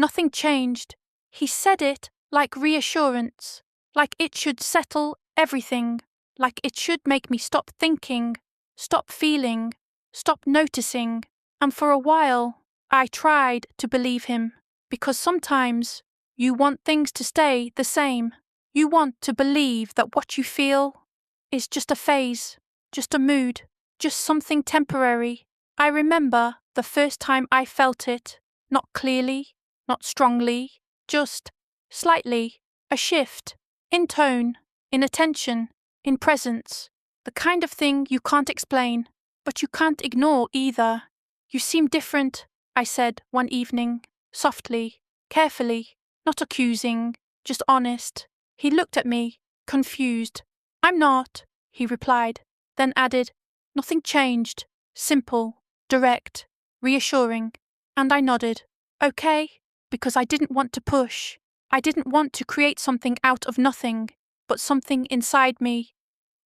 Nothing changed. He said it like reassurance, like it should settle everything, like it should make me stop thinking, stop feeling, stop noticing. And for a while, I tried to believe him, because sometimes you want things to stay the same. You want to believe that what you feel is just a phase, just a mood, just something temporary. I remember the first time I felt it, not clearly, not strongly, just slightly, a shift, in tone, in attention, in presence, the kind of thing you can't explain, but you can't ignore either. You seem different, I said one evening, softly, carefully, not accusing, just honest. He looked at me, confused. I'm not, he replied, then added, nothing changed, simple, direct, reassuring. And I nodded, okay, because I didn't want to push. I didn't want to create something out of nothing, but something inside me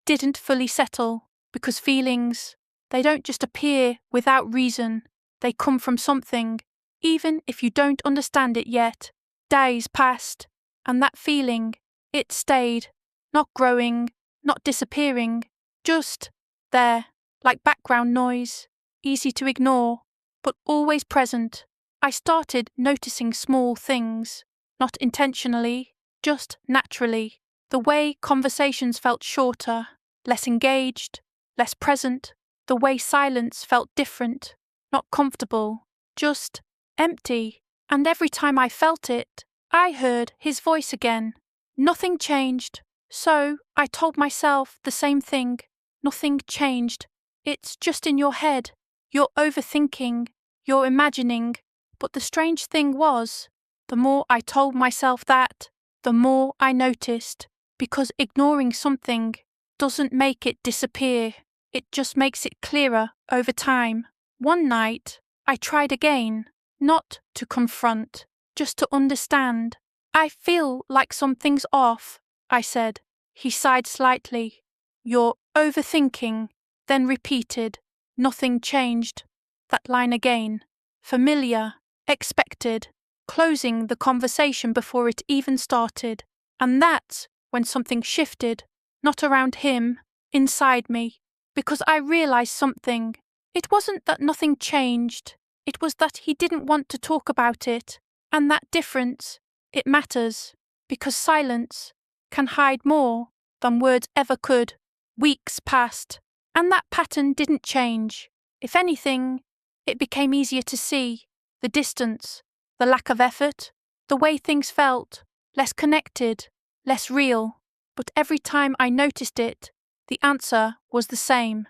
didn't fully settle, because feelings, they don't just appear without reason. They come from something, even if you don't understand it yet. Days passed, and that feeling, it stayed, not growing, not disappearing, just there, like background noise, easy to ignore, but always present. I started noticing small things, not intentionally, just naturally. The way conversations felt shorter, less engaged, less present. The way silence felt different, not comfortable, just empty. And every time I felt it, I heard his voice again. Nothing changed. So I told myself the same thing. Nothing changed. It's just in your head. You're overthinking. You're imagining. But the strange thing was, the more I told myself that, the more I noticed. Because ignoring something doesn't make it disappear. It just makes it clearer over time. One night, I tried again, not to confront, just to understand. I feel like something's off, I said. He sighed slightly. You're overthinking, then repeated. Nothing changed. That line again. Familiar, expected, closing the conversation before it even started. And that's when something shifted, not around him, inside me. Because I realized something. It wasn't that nothing changed. It was that he didn't want to talk about it. And that difference, it matters. Because silence can hide more than words ever could. Weeks passed, and that pattern didn't change. If anything, it became easier to see. The distance, the lack of effort, the way things felt, less connected, less real. But every time I noticed it, the answer was the same.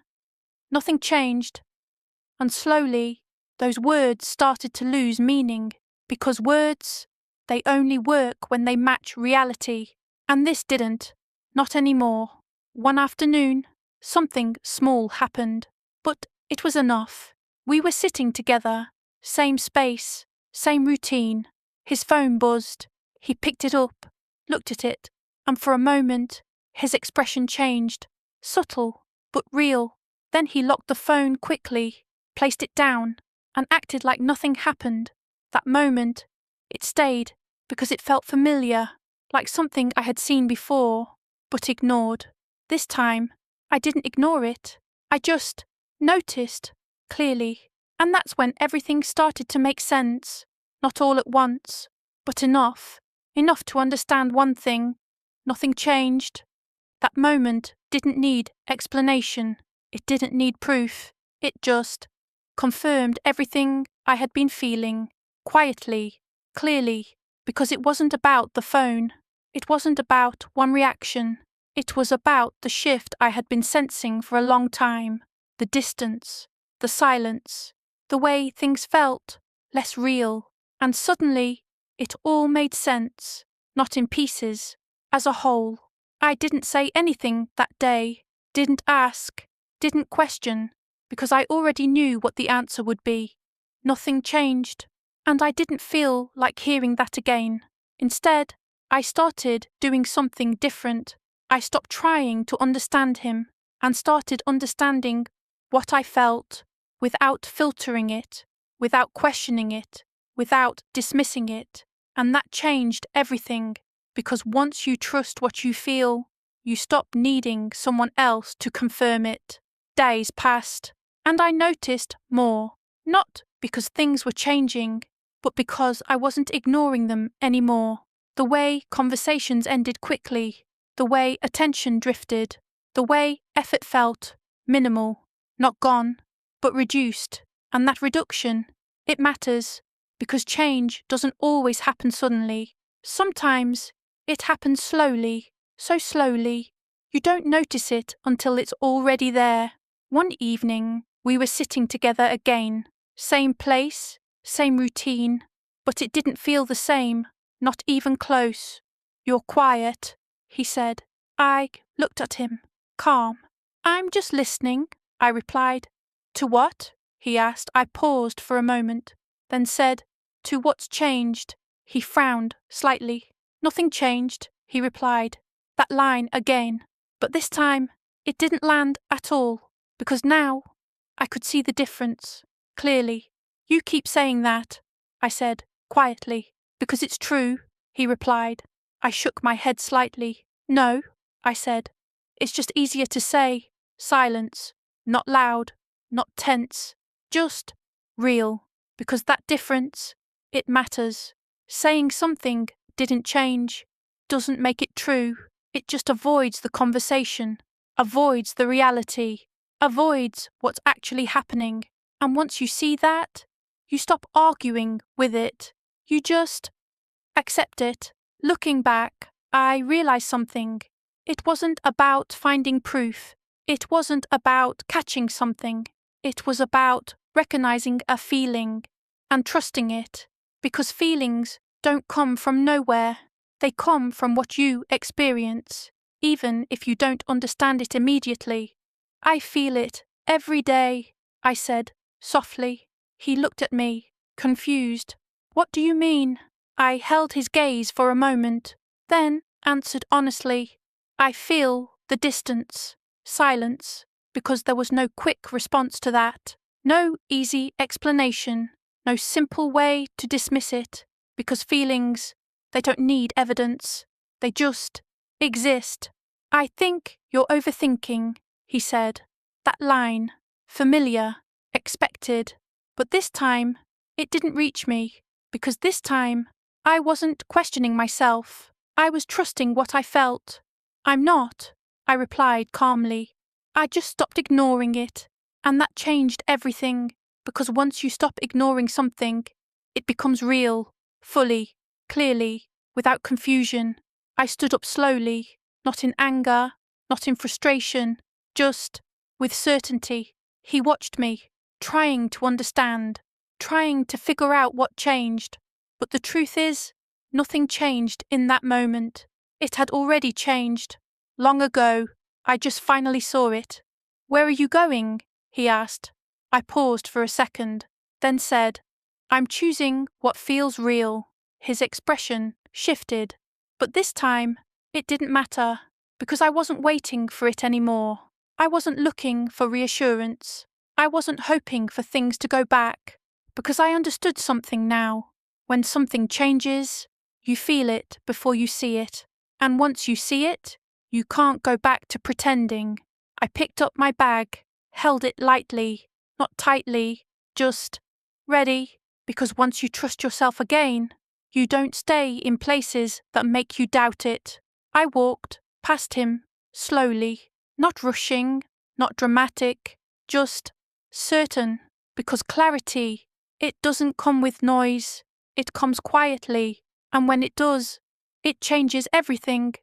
Nothing changed. And slowly, those words started to lose meaning, because words, they only work when they match reality. And this didn't. Not anymore. One afternoon, something small happened. But it was enough. We were sitting together, same space, same routine. His phone buzzed. He picked it up, looked at it, and for a moment, his expression changed. Subtle, but real. Then he locked the phone quickly, placed it down, and acted like nothing happened. That moment, it stayed, because it felt familiar, like something I had seen before, but ignored. This time, I didn't ignore it. I just noticed, clearly. And that's when everything started to make sense. Not all at once, but enough. Enough to understand one thing. Nothing changed. That moment didn't need explanation. It didn't need proof. It just confirmed everything I had been feeling, quietly, clearly, because it wasn't about the phone. It wasn't about one reaction. It was about the shift I had been sensing for a long time. The distance, the silence, the way things felt, less real. And suddenly, it all made sense, not in pieces, as a whole. I didn't say anything that day, didn't ask, didn't question, because I already knew what the answer would be. Nothing changed, and I didn't feel like hearing that again. Instead, I started doing something different. I stopped trying to understand him, and started understanding what I felt, without filtering it, without questioning it, without dismissing it, and that changed everything, because once you trust what you feel, you stop needing someone else to confirm it. Days passed, and I noticed more, not because things were changing, but because I wasn't ignoring them anymore. The way conversations ended quickly, the way attention drifted, the way effort felt minimal, not gone, but reduced. And that reduction, it matters, because change doesn't always happen suddenly. Sometimes it happens slowly, so slowly, you don't notice it until it's already there. One evening, we were sitting together again, same place, same routine, but it didn't feel the same, not even close. "You're quiet," he said. I looked at him, calm. "I'm just listening," I replied. "To what?" he asked. I paused for a moment, then said, "To what's changed." He frowned slightly. "Nothing changed," he replied. That line again, but this time it didn't land at all, because now I could see the difference, clearly. "You keep saying that," I said, quietly. "Because it's true," he replied. I shook my head slightly. "No," I said. "It's just easier to say. Silence. Not loud, not tense. Just real. Because that difference, it matters. Saying something didn't change doesn't make it true. It just avoids the conversation, avoids the reality, avoids what's actually happening. And once you see that, you stop arguing with it. You just accept it. Looking back, I realized something. It wasn't about finding proof. It wasn't about catching something. It was about recognizing a feeling and trusting it, because feelings don't come from nowhere. They come from what you experience, even if you don't understand it immediately. "I feel it every day," I said, softly. He looked at me, confused. "What do you mean?" I held his gaze for a moment, then answered honestly. "I feel the distance." Silence, because there was no quick response to that. No easy explanation, no simple way to dismiss it, because feelings, they don't need evidence. They just exist. "I think you're overthinking," he said. That line, familiar, expected, but this time it didn't reach me, because this time I wasn't questioning myself. I was trusting what I felt. "I'm not," I replied calmly. I just stopped ignoring it, and that changed everything, because once you stop ignoring something, it becomes real, fully, clearly, without confusion. I stood up slowly, not in anger, not in frustration, just with certainty. He watched me, trying to understand, trying to figure out what changed. But the truth is, nothing changed in that moment. It had already changed. Long ago, I just finally saw it. "Where are you going?" he asked. I paused for a second, then said, "I'm choosing what feels real." His expression shifted, but this time it didn't matter, because I wasn't waiting for it anymore. I wasn't looking for reassurance. I wasn't hoping for things to go back, because I understood something now. When something changes, you feel it before you see it. And once you see it, you can't go back to pretending. I picked up my bag, held it lightly, not tightly, just ready, because once you trust yourself again, you don't stay in places that make you doubt it. I walked past him, slowly, not rushing, not dramatic, just certain, because clarity, it doesn't come with noise, it comes quietly, and when it does, it changes everything.